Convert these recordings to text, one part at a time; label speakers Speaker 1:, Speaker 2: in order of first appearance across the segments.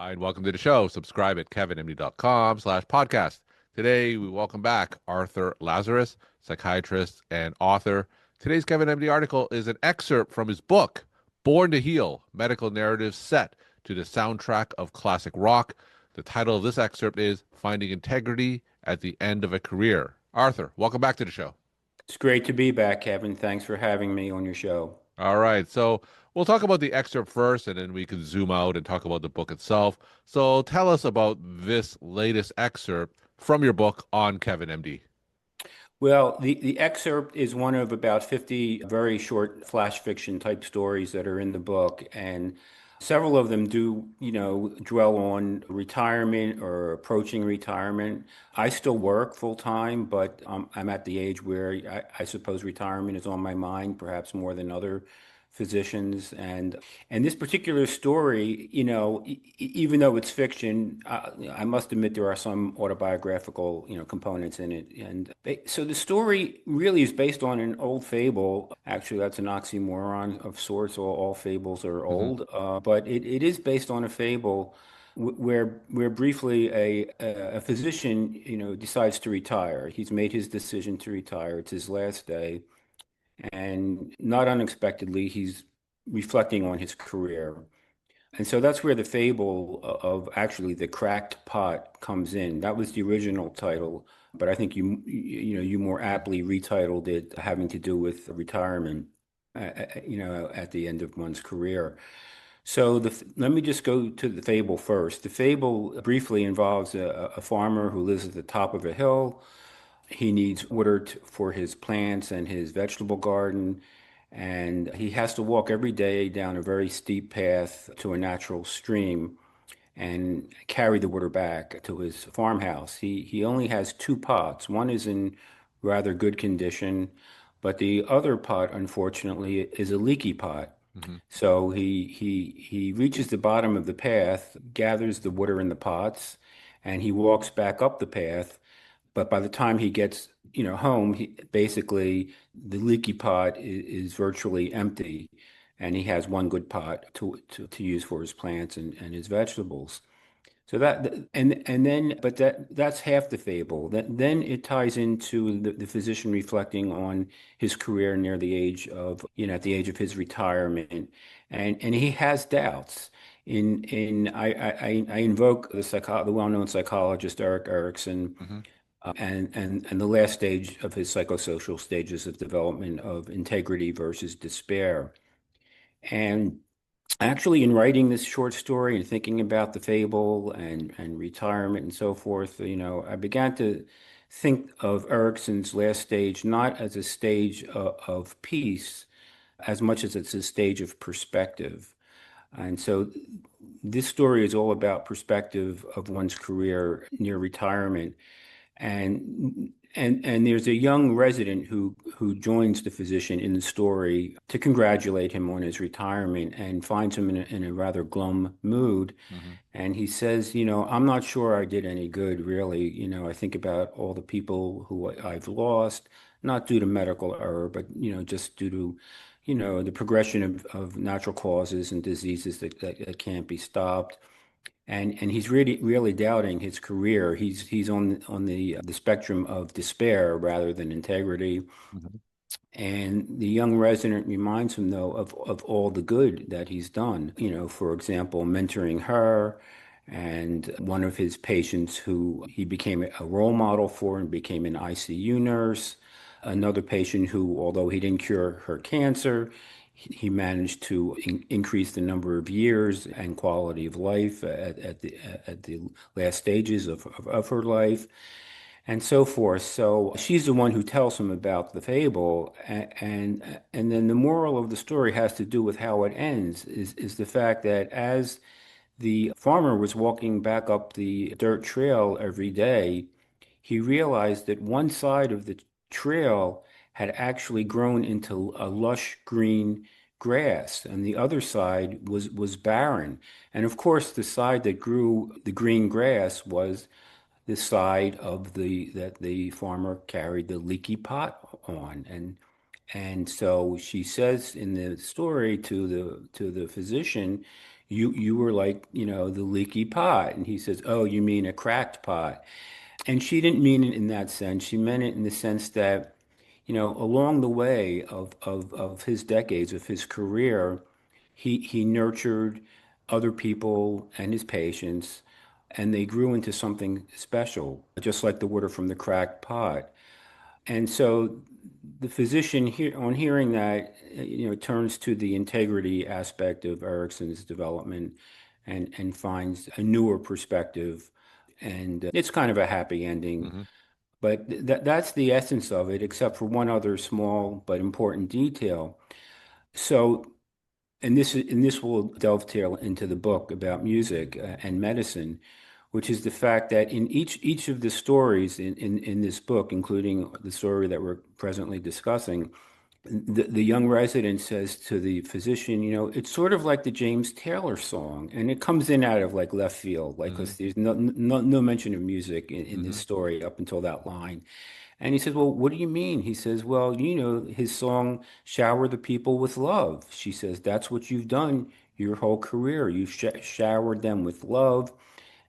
Speaker 1: Hi, and welcome to the show. Subscribe at kevinmd.com/podcast. Today, we welcome back Arthur Lazarus, psychiatrist and author. Today's Kevin MD article is an excerpt from his book, Born to Heal, Medical Narratives Set to the Soundtrack of Classic Rock. The title of this excerpt is Finding Integrity at the End of a Career. Arthur, welcome back to the show.
Speaker 2: It's great to be back, Kevin. Thanks for having me on your show.
Speaker 1: All right. So we'll talk about the excerpt first, and then we can zoom out and talk about the book itself. So tell us about this latest excerpt from your book on Kevin MD.
Speaker 2: Well, the excerpt is one of about 50 very short flash fiction type stories that are in the book. And several of them do, dwell on retirement or approaching retirement. I still work full time, but I'm at the age where I suppose retirement is on my mind, perhaps more than other physicians. And this particular story, even though it's fiction, I must admit there are some autobiographical, components in it. So the story really is based on an old fable. Actually, that's an oxymoron of sorts. All fables are
Speaker 1: Hmm.
Speaker 2: old, but it is based on a fable where briefly a physician, decides to retire. He's made his decision to retire. It's his last day. And not unexpectedly, he's reflecting on his career. And so that's where the fable of actually the cracked pot comes in. That was the original title, but I think you more aptly retitled it having to do with retirement, at the end of one's career. So let me just go to the fable first. The fable briefly involves a farmer who lives at the top of a hill. He needs water for his plants and his vegetable garden, and he has to walk every day down a very steep path to a natural stream and carry the water back to his farmhouse. He only has two pots. One is in rather good condition, but the other pot, unfortunately, is a leaky pot.
Speaker 1: Hmm.
Speaker 2: So he reaches the bottom of the path, gathers the water in the pots, and he walks back up the path. But by the time he gets, home, basically the leaky pot is virtually empty, and he has one good pot to use for his plants and his vegetables. So and then but that's half the fable. Then it ties into the physician reflecting on his career near the age of, at the age of his retirement, and he has doubts. I invoke the well-known psychologist Erik Erikson,
Speaker 1: Hmm.
Speaker 2: and the last stage of his psychosocial stages of development of integrity versus despair. And actually, in writing this short story and thinking about the fable and retirement and so forth, I began to think of Erickson's last stage not as a stage of peace as much as it's a stage of perspective. And so this story is all about perspective of one's career near retirement. And there's a young resident who joins the physician in the story to congratulate him on his retirement and finds him in a rather glum mood.
Speaker 1: Hmm.
Speaker 2: And he says, I'm not sure I did any good, really. I think about all the people who I've lost, not due to medical error, but, just due to, the progression of natural causes and diseases that can't be stopped. And he's really doubting his career. He's on the spectrum of despair rather than integrity.
Speaker 1: Hmm.
Speaker 2: And the young resident reminds him, though, of all the good that he's done. For example, mentoring her and one of his patients who he became a role model for and became an ICU nurse. Another patient who, although he didn't cure her cancer, he managed to increase the number of years and quality of life at the last stages of her life and so forth. So she's the one who tells him about the fable, and then the moral of the story has to do with how it ends. Is the fact that as the farmer was walking back up the dirt trail every day, he realized that one side of the trail had actually grown into a lush green grass, and the other side was barren. And of course, the side that grew the green grass was the side of that the farmer carried the leaky pot on. And so she says in the story to the physician, You were like, the leaky pot. And he says, oh, you mean a cracked pot. And she didn't mean it in that sense. She meant it in the sense that, along the way of his decades, of his career, he nurtured other people and his patients, and they grew into something special, just like the water from the cracked pot. And so the physician here, on hearing that, turns to the integrity aspect of Erikson's development and finds a newer perspective. And it's kind of a happy ending.
Speaker 1: Hmm.
Speaker 2: But that's the essence of it, except for one other small but important detail. So, and this will dovetail into the book about music and medicine, which is the fact that in each of the stories in this book, including the story that we're presently discussing, the young resident says to the physician, it's sort of like the James Taylor song, and it comes in out of like left field, like
Speaker 1: Hmm.
Speaker 2: because there's no mention of music in this
Speaker 1: Hmm.
Speaker 2: story up until that line. And he says, well, what do you mean? He says, well, his song, Shower the People with Love. She says, that's what you've done your whole career. You've showered them with love.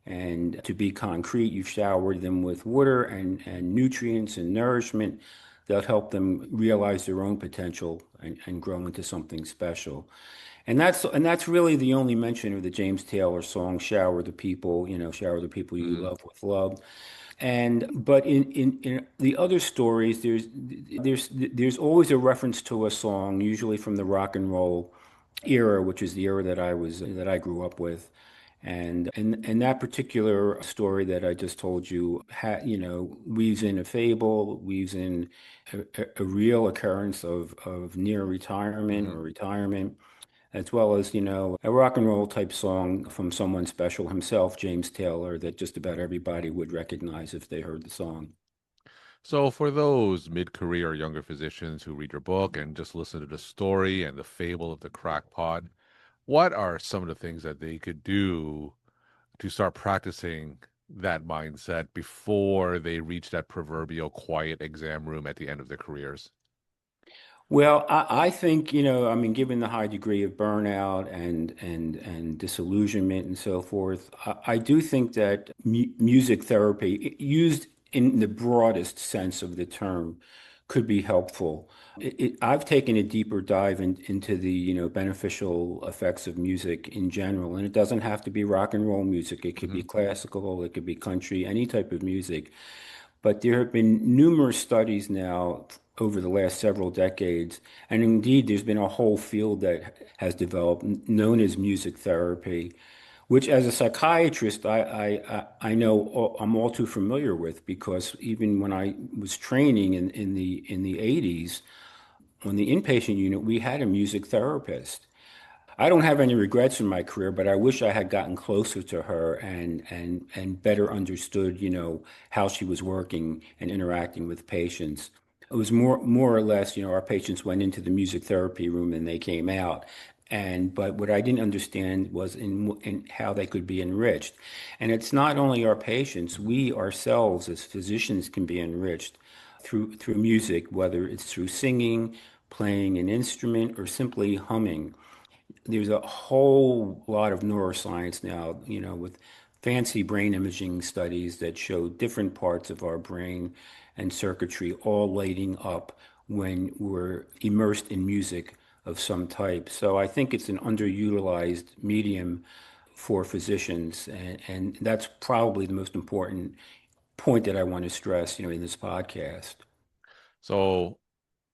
Speaker 2: And to be concrete, you've showered them with water and nutrients and nourishment that help them realize their own potential and grow into something special. And that's really the only mention of the James Taylor song, Shower the People, shower the people you
Speaker 1: Hmm.
Speaker 2: love with love. And but in the other stories, there's always a reference to a song, usually from the rock and roll era, which is the era that I grew up with. And that particular story that I just told you, weaves in a fable, weaves in a real occurrence of near retirement
Speaker 1: Hmm.
Speaker 2: or retirement, as well as, a rock and roll type song from someone special himself, James Taylor, that just about everybody would recognize if they heard the song.
Speaker 1: So, for those mid-career or younger physicians who read your book and just listen to the story and the fable of the crackpot, what are some of the things that they could do to start practicing that mindset before they reach that proverbial quiet exam room at the end of their careers?
Speaker 2: Well, I think, I mean, given the high degree of burnout and disillusionment and so forth, I do think that music therapy, used in the broadest sense of the term, could be helpful. I've taken a deeper dive into the, beneficial effects of music in general, and it doesn't have to be rock and roll music. It could
Speaker 1: Hmm.
Speaker 2: be classical, it could be country, any type of music. But there have been numerous studies now over the last several decades, and indeed there's been a whole field that has developed known as music therapy, which as a psychiatrist I know I'm all too familiar with because even when I was training in the 80s on the inpatient unit, we had a music therapist. I don't have any regrets in my career, but I wish I had gotten closer to her and better understood, how she was working and interacting with patients. It was more or less, our patients went into the music therapy room and they came out. But what I didn't understand was in how they could be enriched. And it's not only our patients, we ourselves as physicians can be enriched through music, whether it's through singing, playing an instrument, or simply humming. There's a whole lot of neuroscience now, with fancy brain imaging studies that show different parts of our brain and circuitry all lighting up when we're immersed in music of some type. So I think it's an underutilized medium for physicians, and that's probably the most important point that I want to stress, in this podcast.
Speaker 1: So,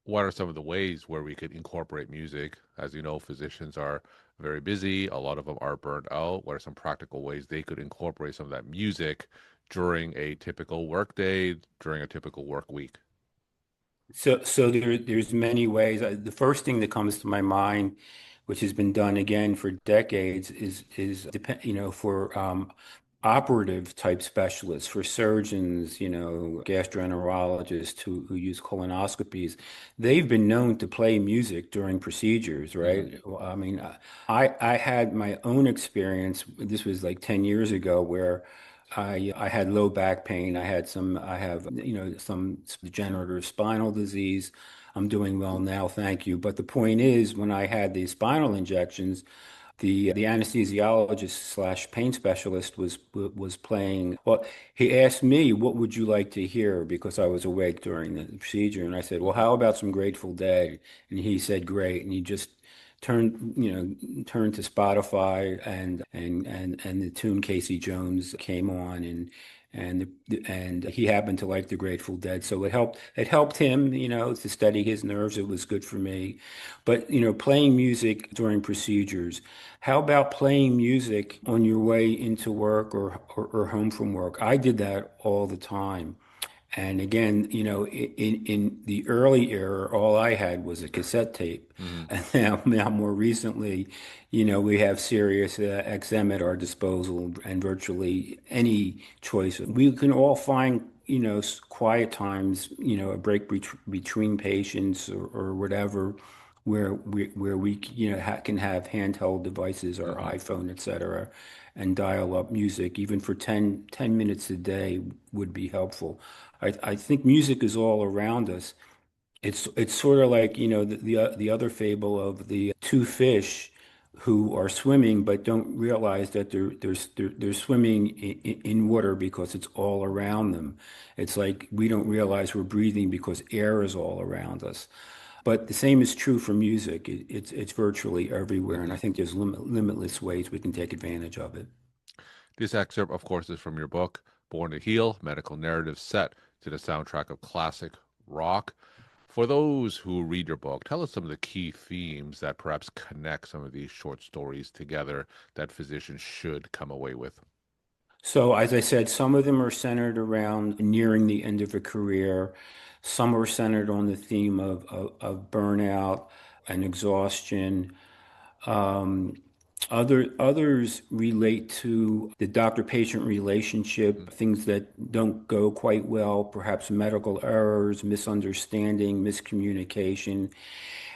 Speaker 1: what are some of the ways where we could incorporate music? As you know, physicians are very busy. A lot of them are burned out. What are some practical ways they could incorporate some of that music during a typical work day, during a typical work week?
Speaker 2: So there's many ways. The first thing that comes to my mind, which has been done again for decades, is depend, for operative type specialists, for surgeons, gastroenterologists who use colonoscopies. They've been known to play music during procedures,
Speaker 1: Hmm.
Speaker 2: right? Well, I mean, I had my own experience. This was like 10 years ago, where I had low back pain. I have, some degenerative spinal disease. I'm doing well now, thank you. But the point is, when I had these spinal injections, the anesthesiologist slash pain specialist was playing. Well, he asked me, "What would you like to hear?" Because I was awake during the procedure, and I said, "Well,
Speaker 1: Hmm.
Speaker 2: how about some Grateful Dead?" And he said, "Great." And he just turned to Spotify, and the tune Casey Jones came on, and he happened to like the Grateful Dead, so it helped him, to steady his nerves. It was good for me. But playing music during procedures. How about playing music on your way into work or home from work? I did that all the time. And again, in the early era, all I had was a cassette tape.
Speaker 1: Hmm.
Speaker 2: And now more recently, we have Sirius XM at our disposal and virtually any choice. We can all find, quiet times, a break between patients or whatever, where we can have handheld devices or
Speaker 1: Hmm.
Speaker 2: iPhone, etc., and dial up music even for ten minutes a day would be helpful. I think music is all around us. It's sort of like, the other fable of the two fish who are swimming but don't realize that they're swimming in water because it's all around them. It's like we don't realize we're breathing because air is all around us. But the same is true for music. It's virtually everywhere, and I
Speaker 1: Hmm.
Speaker 2: think there's limitless ways we can take advantage of it.
Speaker 1: This excerpt, of course, is from your book, Born to Heal, Medical Narratives Set to the Soundtrack of Classic Rock. For those who read your book, tell us some of the key themes that perhaps connect some of these short stories together that physicians should come away with.
Speaker 2: So, as I said, some of them are centered around nearing the end of a career. Some are centered on the theme of burnout and exhaustion. Um, others relate to the doctor-patient relationship, things that don't go quite well, perhaps medical errors, misunderstanding, miscommunication.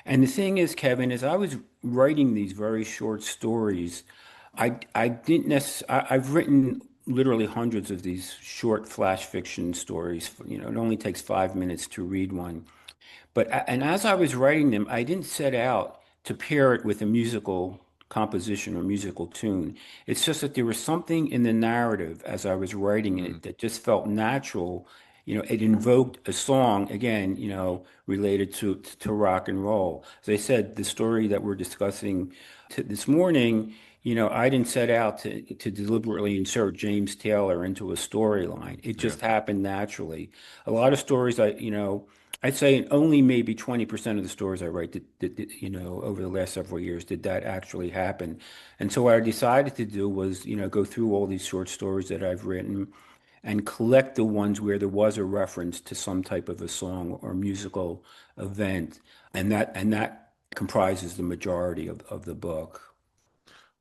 Speaker 2: And the thing is, Kevin, as I was writing these very short stories, I didn't necessarily, I've written literally hundreds of these short flash fiction stories. It only takes 5 minutes to read one. And as I was writing them, I didn't set out to pair it with a musical composition or musical tune. It's just that there was something in the narrative as I was writing
Speaker 1: Mm-hmm.
Speaker 2: it that just felt natural. It invoked a song again, related to rock and roll. As I said, the story that we're discussing this morning, I didn't set out to deliberately insert James Taylor into a storyline. It
Speaker 1: Yeah.
Speaker 2: just happened naturally. A lot of stories I'd say only maybe 20% of the stories I write over the last several years did that actually happen. And so what I decided to do was, go through all these short stories that I've written and collect the ones where there was a reference to some type of a song or musical event. And that comprises the majority of the book.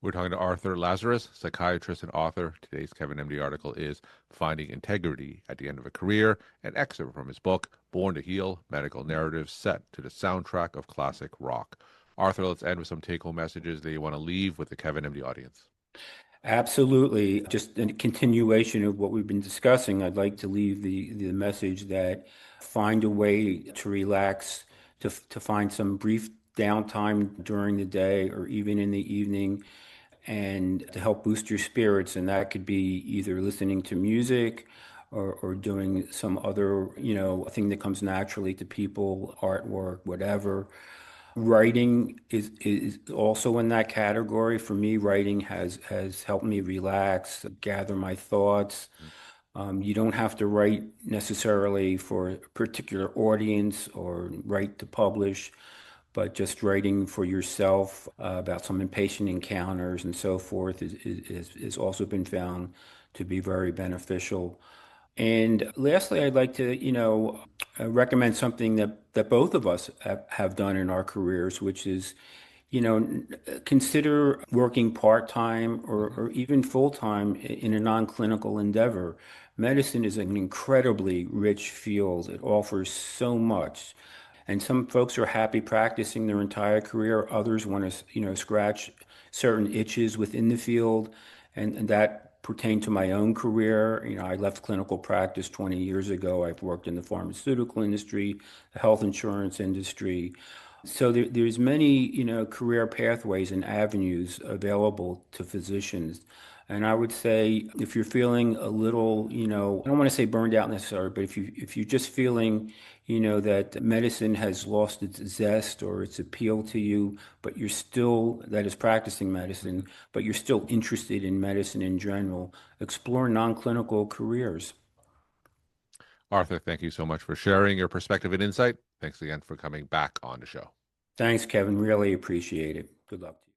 Speaker 1: We're talking to Arthur Lazarus, psychiatrist and author. Today's Kevin MD article is Finding Integrity at the End of a Career, an excerpt from his book, Born to Heal, Medical Narratives Set to the Soundtrack of Classic Rock. Arthur, let's end with some take-home messages that you want to leave with the Kevin MD audience.
Speaker 2: Absolutely. Just a continuation of what we've been discussing, I'd like to leave the message that find a way to relax, to find some brief downtime during the day or even in the evening, and to help boost your spirits. And that could be either listening to music or doing some other, thing that comes naturally to people, artwork, whatever. Writing is also in that category. For me, writing has helped me relax, gather my thoughts. You don't have to write necessarily for a particular audience or write to publish, but just writing for yourself about some impatient encounters and so forth is also been found to be very beneficial. And lastly, I'd like to, recommend something that both of us have done in our careers, which is, consider working part-time
Speaker 1: Mm-hmm.
Speaker 2: or even full-time in a non-clinical endeavor. Medicine is an incredibly rich field. It offers so much. And some folks are happy practicing their entire career. Others want to, scratch certain itches within the field. And that pertained to my own career. I left clinical practice 20 years ago. I've worked in the pharmaceutical industry, the health insurance industry. So there's many, career pathways and avenues available to physicians. And I would say if you're feeling a little, I don't want to say burned out necessarily, but if you're just feeling, that medicine has lost its zest or its appeal to you, but you're still, that is practicing medicine, but you're still interested in medicine in general, explore non-clinical careers.
Speaker 1: Arthur, thank you so much for sharing your perspective and insight. Thanks again for coming back on the show.
Speaker 2: Thanks, Kevin. Really appreciate it. Good luck to you.